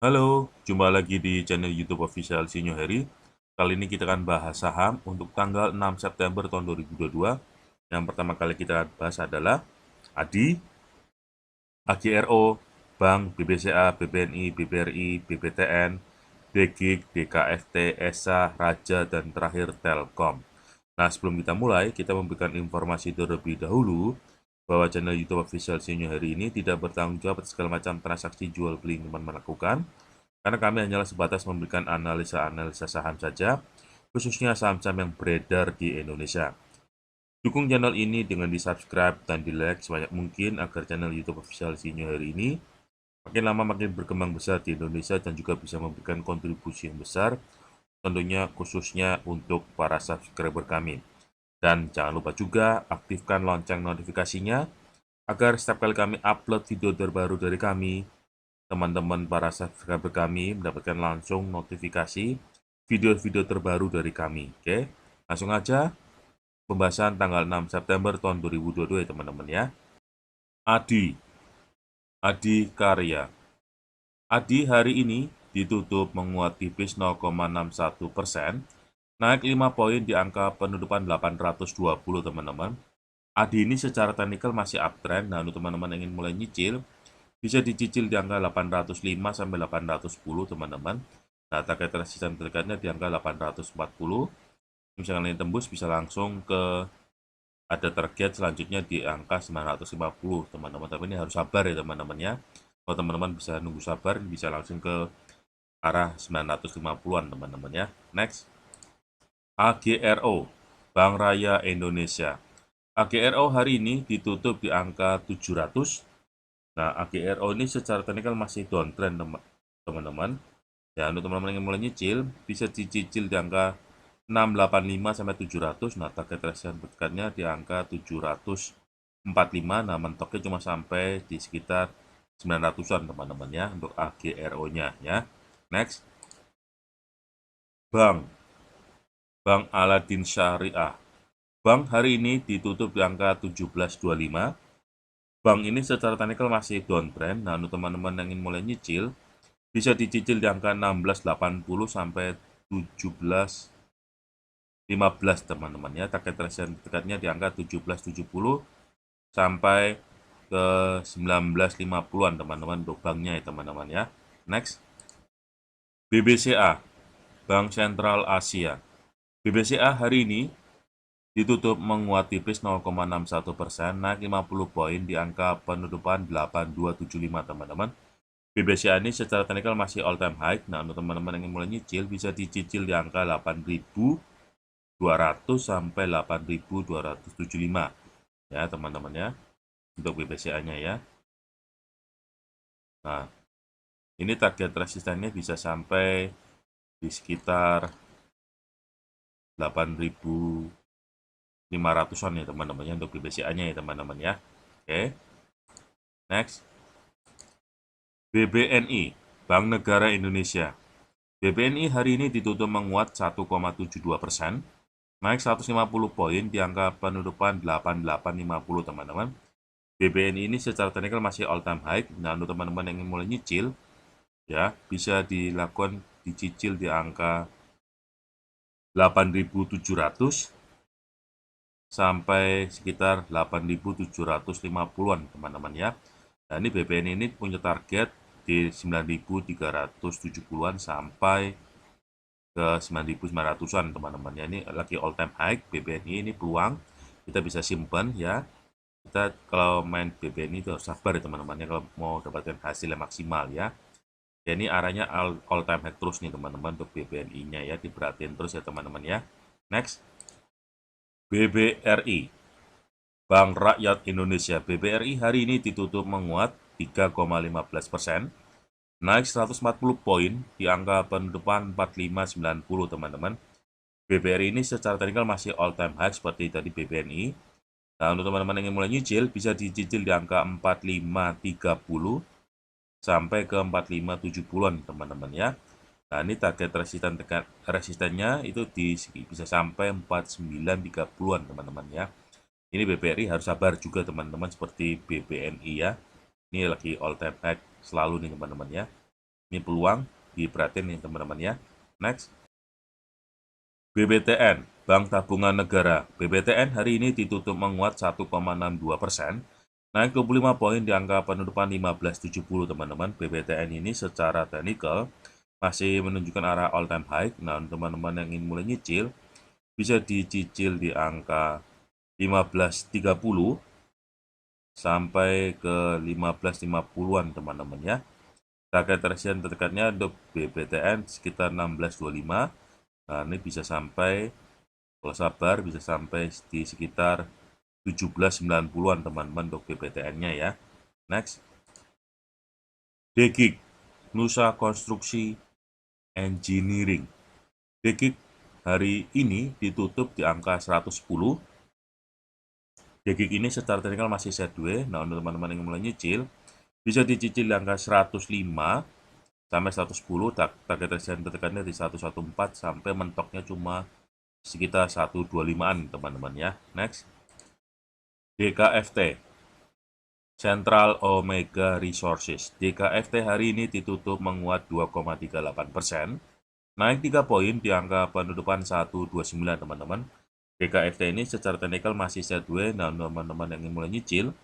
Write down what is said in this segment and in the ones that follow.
Halo, jumpa lagi di channel YouTube Official Sinyo Heri. Kali ini kita akan bahas saham untuk tanggal 6 September tahun 2022. Yang pertama kali kita akan bahas adalah ADI, AGRO, Bank, BBCA, BBNI, BBRI, BBTN, DGIG, DKFT, ESA, Raja, dan terakhir Telkom. Nah, sebelum kita mulai, kita memberikan informasi terlebih dahulu bahwa channel YouTube Official Sinyo Heri ini tidak bertanggung jawab atas segala macam transaksi jual beli yang teman-teman lakukan, karena kami hanyalah sebatas memberikan analisa-analisa saham saja, khususnya saham-saham yang beredar di Indonesia. Dukung channel ini dengan di-subscribe dan di-like sebanyak mungkin agar channel YouTube Official Sinyo Heri ini makin lama makin berkembang besar di Indonesia dan juga bisa memberikan kontribusi yang besar, tentunya khususnya untuk para subscriber kami. Dan jangan lupa juga aktifkan lonceng notifikasinya agar setiap kali kami upload video terbaru dari kami, teman-teman para subscriber kami mendapatkan langsung notifikasi video-video terbaru dari kami. Oke, langsung aja pembahasan tanggal 6 September tahun 2022 ya teman-teman ya. ADI, ADI Karya. ADI hari ini ditutup menguat tipis 0,61%, naik 5 poin di angka penutupan 820 teman-teman. ADI ini secara teknikal masih uptrend, nah untuk teman-teman yang ingin mulai nyicil, bisa dicicil di angka 805 sampai 810 teman-teman. Nah, target resisten terdekatnya di angka 840. Misalkan ini tembus bisa langsung ke ada target selanjutnya di angka 950 teman-teman. Tapi ini harus sabar ya teman-teman ya. Kalau teman-teman bisa nunggu sabar bisa langsung ke arah 950-an teman-teman ya. Next, AGRO, Bank Raya Indonesia. AGRO hari ini ditutup di angka 700. Nah, AGRO ini secara teknikal masih downtrend teman-teman. Ya, untuk teman-teman yang mulai nyicil, bisa dicicil di angka 685 sampai 700. Nah, target resistance dekatnya di angka 745. Nah, mentoknya cuma sampai di sekitar 900-an teman-teman ya untuk AGRO-nya ya. Next, Bank Aladin Syariah. Bank hari ini ditutup di angka 1725. Bank ini secara teknikal masih downtrend. Nah, untuk teman-teman yang ingin mulai nyicil, bisa dicicil di angka 1680 sampai 1715 teman-teman ya. Target resistance dekatnya di angka 1770 sampai ke 1950-an teman-teman untuk banknya ya teman-teman ya. Next, BBCA, Bank Sentral Asia. BBCA hari ini ditutup menguat tipis 0,61%, naik 50 poin di angka penutupan 8275 teman-teman. BBCA ini secara teknikal masih all time high. Nah, untuk teman-teman yang mulai nyicil bisa dicicil di angka 8.200 sampai 8.275 ya teman-teman ya untuk BBCA-nya ya. Nah, ini target resistannya bisa sampai di sekitar 8.500-an ya teman-teman ya untuk BBCA-nya ya teman-teman ya. Oke. Next, BBNI, Bank Negara Indonesia. BBNI hari ini ditutup menguat 1,72%, naik 150 poin di angka penutupan 8850 teman-teman. BBNI ini secara teknikal masih all time high. Nah, untuk teman-teman yang ingin mulai nyicil ya bisa dilakukan dicicil di angka 8.700 sampai sekitar 8.750-an teman-teman ya. Nah, ini BBNI ini punya target di 9.370-an sampai ke 9.900-an teman-teman ya. Ini lagi all time high BBNI, ini peluang kita bisa simpan ya. Kita kalau main BBNI itu harus sabar ya teman-teman ya kalau mau dapatkan hasil yang maksimal ya. Ya, ini arahnya all time high terus nih teman-teman untuk BBNI-nya ya, diperhatiin terus ya teman-teman ya. Next, BBRI, Bank Rakyat Indonesia. BBRI hari ini ditutup menguat 3,15%, naik 140 poin di angka penutupan 4590 teman-teman. BBRI ini secara teknikal masih all time high seperti tadi BBNI. Nah, untuk teman-teman yang ingin mulai nyicil bisa dicicil di angka 4530 sampai ke 4570-an teman-teman ya. Nah, ini target resistennya itu bisa sampai 4930-an teman-teman ya. Ini BBRI harus sabar juga teman-teman seperti BBNI ya. Ini lagi all time high selalu nih teman-teman ya. Ini peluang, diperhatiin nih teman-teman ya. Next. BBTN, Bank Tabungan Negara. BBTN hari ini ditutup menguat 1,62%, naik 25 poin di angka penutupan 1570 teman-teman. BBTN ini secara teknikal masih menunjukkan arah all time high. Nah, teman-teman yang ingin mulai nyicil, bisa dicicil di angka 1530 sampai ke 1550-an teman-teman ya. Target resisten terdekatnya untuk BBTN sekitar 1625. Nah, ini bisa sampai, kalau sabar, bisa sampai di sekitar 1790-an teman-teman untuk BBTN-nya ya. Next. DGIG, Nusa Konstruksi Engineering. DGIG hari ini ditutup di angka 110. DGIG ini secara teknikal masih sideways. Nah, untuk teman-teman yang mulai nyicil, bisa dicicil di angka 105 sampai 110, target resisten tertekannya di 114 sampai mentoknya cuma sekitar 125-an teman-teman ya. Next. DKFT, Central Omega Resources. DKFT hari ini ditutup menguat 2,38%, naik 3 poin di angka penutupan 129 teman-teman. DKFT ini secara teknikal masih sideways. Nah, teman-teman yang ingin mulai nyicil,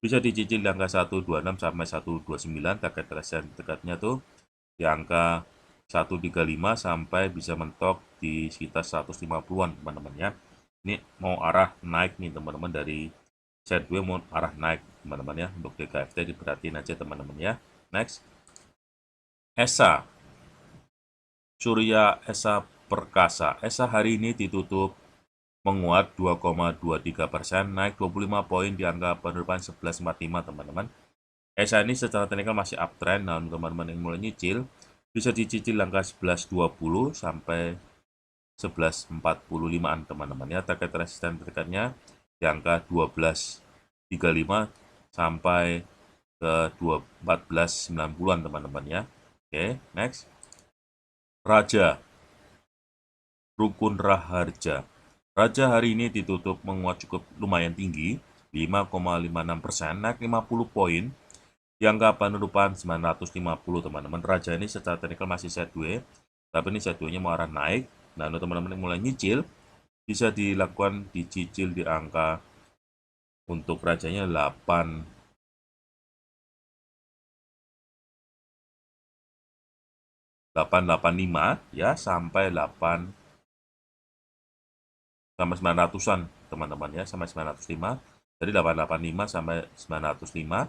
bisa dicicil di angka 126 sampai 129, target resisten dekatnya tuh di angka 135 sampai bisa mentok di sekitar 150-an teman-teman ya. Ini mau arah naik nih teman-teman, dari sideways mau arah naik teman-teman ya. Untuk DKFT diperhatiin aja teman-teman ya. Next. ESA, Surya Esa Perkasa. ESA hari ini ditutup menguat 2,23%, naik 25 poin di angka penutupan 1145 teman-teman. ESA ini secara teknikal masih uptrend. Nah, teman-teman yang mulai nyicil, bisa dicicil angka 1120 sampai 1145-an teman-teman ya. Target resisten terdekatnya di angka 1235 sampai ke 1490-an teman-teman ya. Oke, next. Raja, Rukun Raharja. Raja hari ini ditutup menguat cukup lumayan tinggi, 5,56%, naik 50 poin di angka penutupan 950 teman-teman. Raja ini secara teknikal masih sideways, tapi ini sideways-nya mau arah naik. Nah, untuk teman-teman yang mulai nyicil, bisa dilakukan dicicil di angka, untuk rajanya 885 ya, sampai 900-an teman-teman ya, sampai 905. Jadi 885 sampai 905.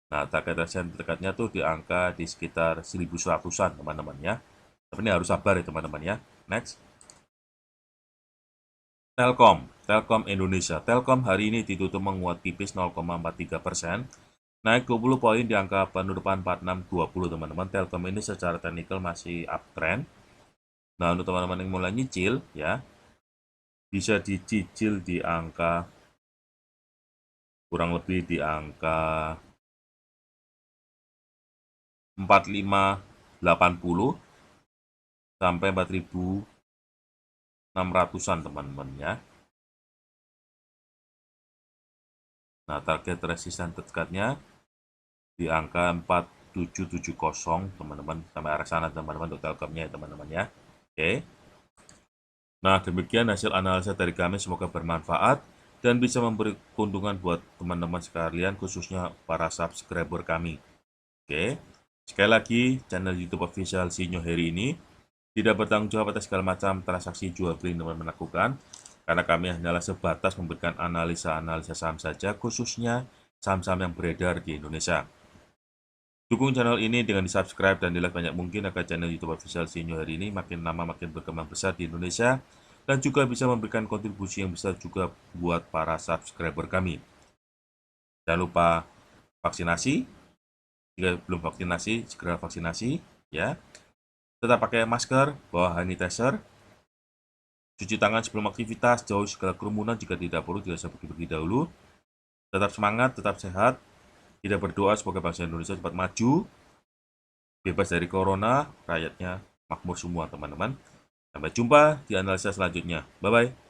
Nah, target resisten terdekatnya tuh di angka di sekitar 1100-an teman-teman ya. Tapi ini harus sabar ya teman-teman ya. Next. Telkom, Telkom Indonesia. Telkom hari ini ditutup menguat tipis 0,43%, naik 20 poin di angka penutupan 4620 teman-teman. Telkom ini secara teknikal masih uptrend. Nah, untuk teman-teman yang mulai nyicil ya, bisa dicicil di angka kurang lebih di angka 4580 sampai 4600-an teman-teman ya. Nah, target resisten terdekatnya di angka 4770 teman-teman, sampai arah sana teman-teman untuk Telkomnya ya teman-teman ya. Oke. Nah, demikian hasil analisa dari kami, semoga bermanfaat dan bisa memberi keuntungan buat teman-teman sekalian, khususnya para subscriber kami. Oke. Sekali lagi, channel YouTube official Sinyo Heri ini tidak bertanggung jawab atas segala macam transaksi jual beli yang teman-teman lakukan, karena kami hanyalah sebatas memberikan analisa-analisa saham saja, khususnya saham-saham yang beredar di Indonesia. Dukung channel ini dengan di-subscribe dan di-like banyak mungkin agar channel YouTube official Sinyo Heri ini makin lama makin berkembang besar di Indonesia dan juga bisa memberikan kontribusi yang besar juga buat para subscriber kami. Jangan lupa vaksinasi. Jika belum vaksinasi, segera vaksinasi ya. Tetap pakai masker, bawa hand sanitizer, cuci tangan sebelum aktivitas, jauhi segala kerumunan, jika tidak perlu tidak usah pergi-pergi dahulu. Tetap semangat, tetap sehat. Kita berdoa semoga bangsa Indonesia cepat maju, bebas dari corona, rakyatnya makmur semua teman-teman. Sampai jumpa di analisa selanjutnya. Bye-bye.